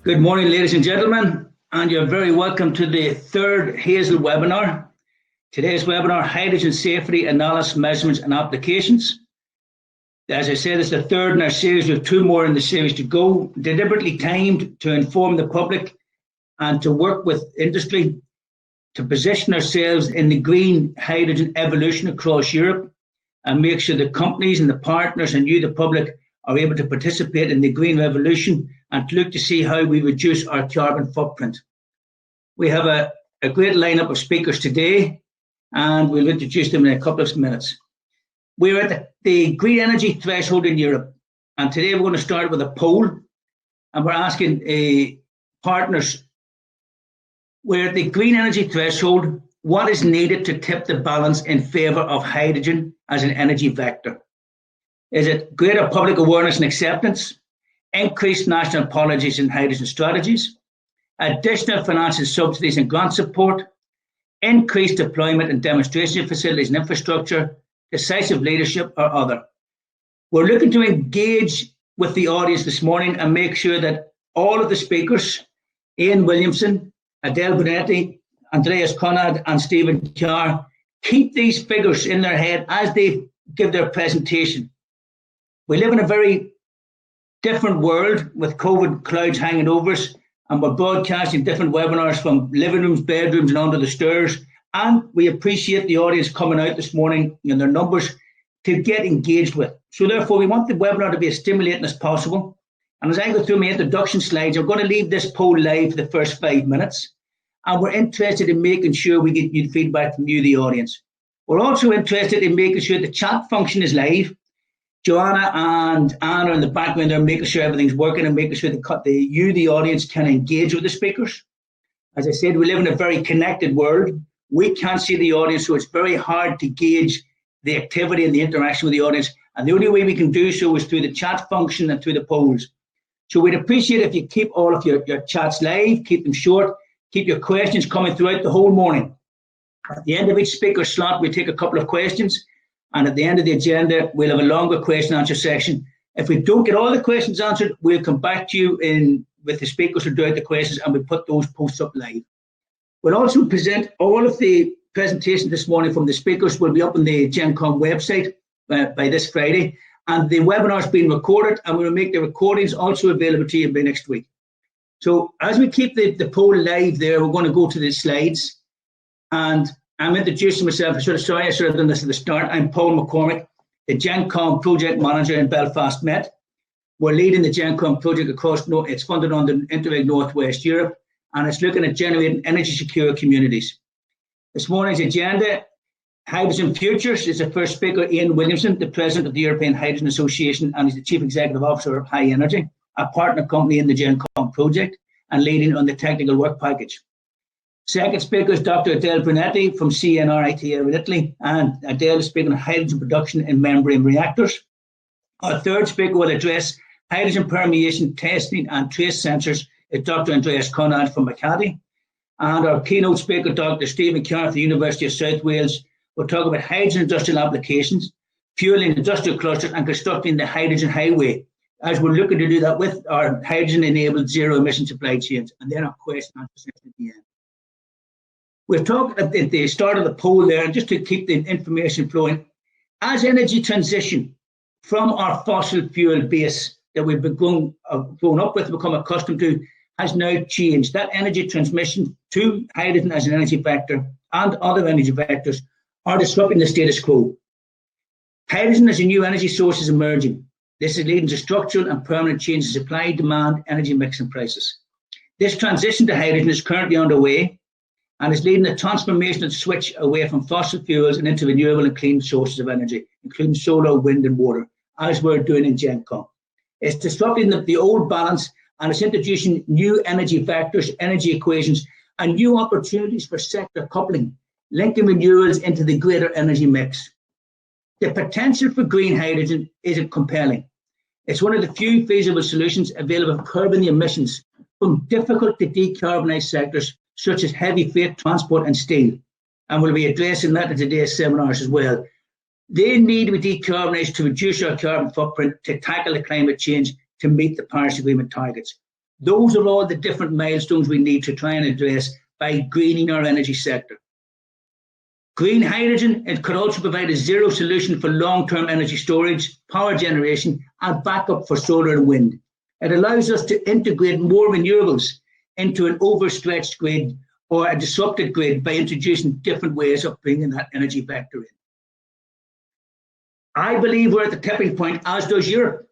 Good morning, ladies and gentlemen, and you're very welcome to the third HAZEL webinar. Today's webinar, Hydrogen Safety, Analysis, Measurements and Applications. As I said, it's the third in our series. We have two more in the series to go, deliberately timed to inform the public and to work with industry to position ourselves in the green hydrogen evolution across Europe and make sure the companies and the partners and you, the public, are able to participate in the green revolution and to look to see how we reduce our carbon footprint. We have a great lineup of speakers today, and we'll introduce them in a couple of minutes. We're at the green energy threshold in Europe, and today we're going to start with a poll, and we're asking partners, we're at the green energy threshold, what is needed to tip the balance in favour of hydrogen as an energy vector? Is it greater public awareness and acceptance, increased national policies and hydrogen strategies, additional financial subsidies and grant support, increased deployment and demonstration facilities and infrastructure, decisive leadership, or other? We're looking to engage with the audience this morning and make sure that all of the speakers, Ian Williamson, Adele Brunetti, Andreas Conrad, and Stephen Carr, keep these figures in their head as they give their presentation. We live in a very different world with COVID clouds hanging over us, and we're broadcasting different webinars from living rooms, bedrooms, and under the stairs. And we appreciate the audience coming out this morning in their numbers to get engaged with. So therefore, we want the webinar to be as stimulating as possible. And as I go through my introduction slides, I'm going to leave this poll live for the first 5 minutes. And we're interested in making sure we get you feedback from you, the audience. We're also interested in making sure the chat function is live. Joanna and Anna in the background are making sure everything's working and making sure the audience, can engage with the speakers. As I said, we live in a very connected world. We can't see the audience, so it's very hard to gauge the activity and the interaction with the audience. And the only way we can do so is through the chat function and through the polls. So we'd appreciate if you keep all of your chats live, keep them short, keep your questions coming throughout the whole morning. At the end of each speaker slot, we take a couple of questions. And at the end of the agenda, we'll have a longer question and answer section. If we don't get all the questions answered, we'll come back to you with the speakers who do out the questions, and we'll put those posts up live. We'll also present all of the presentations this morning from the speakers will be up on the GenCom website by this Friday. And the webinar is being recorded, and we will make the recordings also available to you by next week. So as we keep the poll live there, we're going to go to the slides. And I'm introducing myself. I should have done this at the start. I'm Paul McCormack, the GenCom project manager in Belfast Met. We're leading the GenCom project across, it's funded under Interreg Northwest Europe, and it's looking at generating energy secure communities. This morning's agenda, Hydrogen Futures, is the first speaker, Ian Williamson, the president of the European Hydrogen Association, and he's the chief executive officer of High Energy, a partner company in the GenCom project, and leading on the technical work package. Second speaker is Dr. Adele Brunetti from CNR in Italy, and Adele is speaking on hydrogen production in membrane reactors. Our third speaker will address hydrogen permeation testing and trace sensors is Dr. Andreas Conrad from Makati. And our keynote speaker, Dr. Stephen Carr from the University of South Wales, will talk about hydrogen industrial applications, fueling industrial clusters, and constructing the hydrogen highway, as we're looking to do that with our hydrogen-enabled zero-emission supply chains. And then our question and answer session at the end. We've talked at the start of the poll there, and just to keep the information flowing, as energy transition from our fossil fuel base that we've been grown up with, become accustomed to, has now changed. That energy transmission to hydrogen as an energy vector and other energy vectors are disrupting the status quo. Hydrogen as a new energy source is emerging. This is leading to structural and permanent changes in supply, demand, energy mix and prices. This transition to hydrogen is currently underway, and is leading a transformational switch away from fossil fuels and into renewable and clean sources of energy, including solar, wind, and water, as we're doing in GenCom. It's disrupting the old balance, and it's introducing new energy vectors, energy equations, and new opportunities for sector coupling, linking renewables into the greater energy mix. The potential for green hydrogen is compelling. It's one of the few feasible solutions available for curbing the emissions from difficult to decarbonise sectors such as heavy freight transport and steel. And we'll be addressing that in today's seminars as well. They need to be decarbonised to reduce our carbon footprint, to tackle the climate change, to meet the Paris Agreement targets. Those are all the different milestones we need to try and address by greening our energy sector. Green hydrogen, it could also provide a zero solution for long-term energy storage, power generation, and backup for solar and wind. It allows us to integrate more renewables into an overstretched grid or a disrupted grid by introducing different ways of bringing that energy vector in. I believe we're at the tipping point, as does Europe.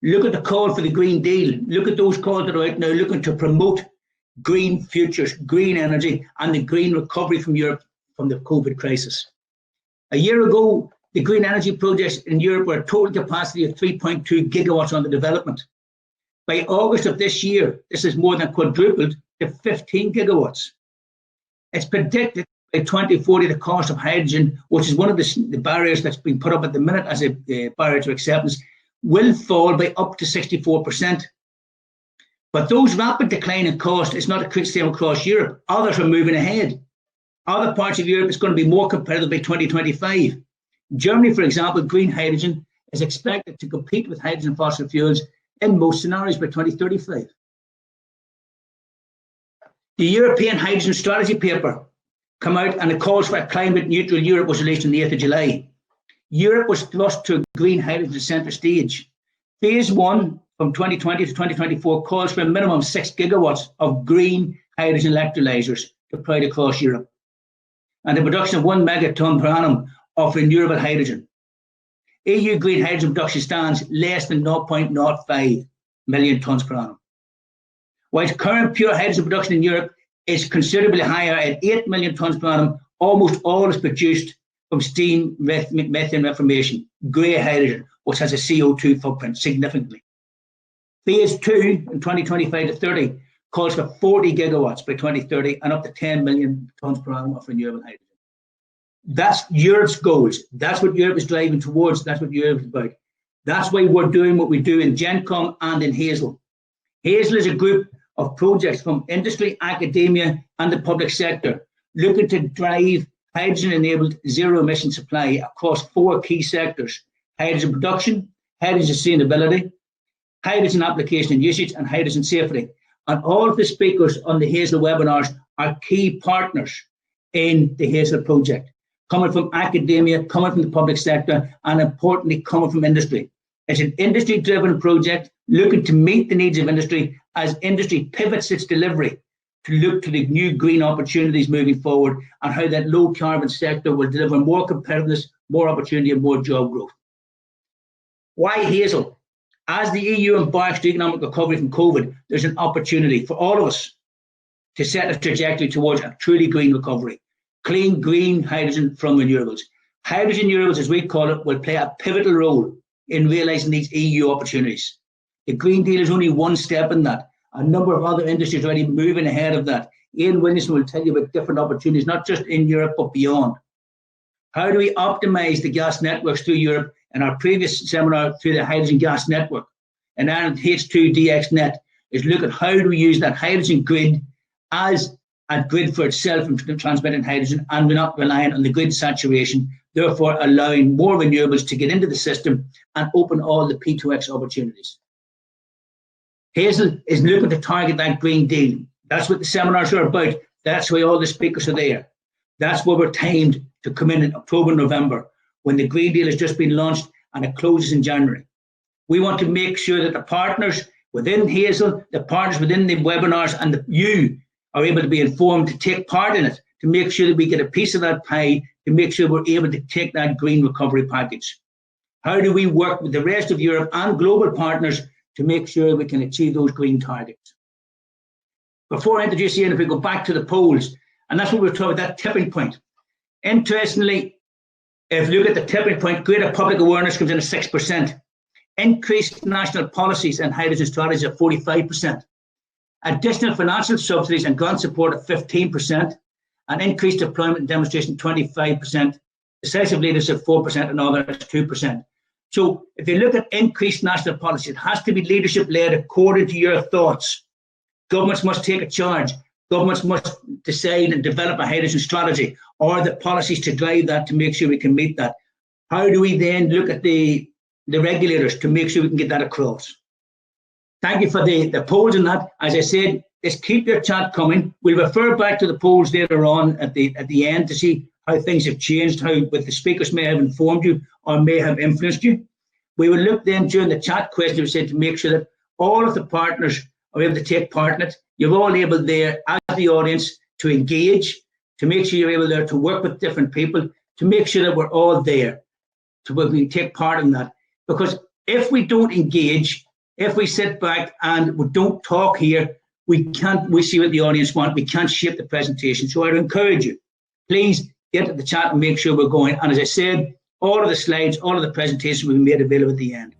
Look at the call for the Green Deal. Look at those calls that are out now looking to promote green futures, green energy, and the green recovery from Europe from the COVID crisis. A year ago, the green energy projects in Europe were a total capacity of 3.2 gigawatts under development. By August of this year, this is more than quadrupled to 15 gigawatts. It's predicted by 2040 the cost of hydrogen, which is one of the barriers that's been put up at the minute as a barrier to acceptance, will fall by up to 64%. But those rapid decline in cost is not the same across Europe. Others are moving ahead. Other parts of Europe is going to be more competitive by 2025. Germany, for example, green hydrogen is expected to compete with hydrogen fossil fuels in most scenarios by 2035. The European Hydrogen Strategy paper came out, and the calls for a climate neutral Europe was released on the 8th of July. Europe was thrust to green hydrogen centre stage. Phase 1 from 2020 to 2024 calls for a minimum of 6 gigawatts of green hydrogen electrolyzers deployed across Europe, and the production of 1 megaton per annum of renewable hydrogen. EU green hydrogen production stands less than 0.05 million tonnes per annum. Whilst current pure hydrogen production in Europe is considerably higher at 8 million tonnes per annum, almost all is produced from steam methane reformation, grey hydrogen, which has a CO2 footprint significantly. Phase 2 in 2025 to 30 calls for 40 gigawatts by 2030 and up to 10 million tonnes per annum of renewable hydrogen. That's Europe's goals. That's what Europe is driving towards. That's what Europe is about. That's why we're doing what we do in GenCom and in HAZEL. HAZEL is a group of projects from industry, academia, and the public sector looking to drive hydrogen-enabled zero-emission supply across 4 key sectors: hydrogen production, hydrogen sustainability, hydrogen application and usage, and hydrogen safety. And all of the speakers on the HAZEL webinars are key partners in the HAZEL project, coming from academia, coming from the public sector, and importantly, coming from industry. It's an industry-driven project looking to meet the needs of industry as industry pivots its delivery to look to the new green opportunities moving forward and how that low-carbon sector will deliver more competitiveness, more opportunity, and more job growth. Why HAZEL? As the EU embarks to economic recovery from COVID, there's an opportunity for all of us to set a trajectory towards a truly green recovery. Clean, green hydrogen from renewables. Hydrogen renewables, as we call it, will play a pivotal role in realising these EU opportunities. The Green Deal is only one step in that. A number of other industries are already moving ahead of that. Ian Williamson will tell you about different opportunities, not just in Europe, but beyond. How do we optimise the gas networks through Europe? In our previous seminar, through the hydrogen gas network, and Ireland H2DXnet is look at how do we use that hydrogen grid as a grid for itself in transmitting hydrogen, and we're not relying on the grid saturation, therefore allowing more renewables to get into the system and open all the P2X opportunities. HAZEL is looking to target that Green Deal. That's what the seminars are about. That's why all the speakers are there. That's where we're timed to come in October, November, when the Green Deal has just been launched and it closes in January. We want to make sure that the partners within HAZEL, the partners within the webinars, and you are able to be informed to take part in it, to make sure that we get a piece of that pie, to make sure we're able to take that green recovery package. How do we work with the rest of Europe and global partners to make sure we can achieve those green targets? Before I introduce Ian, if we go back to the polls, and that's what we're talking about, that tipping point. Interestingly, if you look at the tipping point, greater public awareness comes in at 6%. Increased national policies and hydrogen strategies at 45%. Additional financial subsidies and grant support at 15%. And increased deployment and demonstration 25%. Decisive leadership 4% and others 2%. So if you look at increased national policy, it has to be leadership led according to your thoughts. Governments must take a charge. Governments must decide and develop a hydrogen strategy or the policies to drive that to make sure we can meet that. How do we then look at the regulators to make sure we can get that across? Thank you for the polls and that. As I said, just keep your chat coming. We'll refer back to the polls later on at the end to see how things have changed, how what the speakers may have informed you or may have influenced you. We will look then during the chat question, we said, to make sure that all of the partners are able to take part in it. You're all able there as the audience to engage, to make sure you're able there to work with different people, to make sure that we're all there, to where we take part in that. Because if we don't engage, if we sit back and we don't talk here, we see what the audience want. We can't shape the presentation. So I encourage you, please get to the chat and make sure we're going. And as I said, all of the slides, all of the presentations will be made available at the end.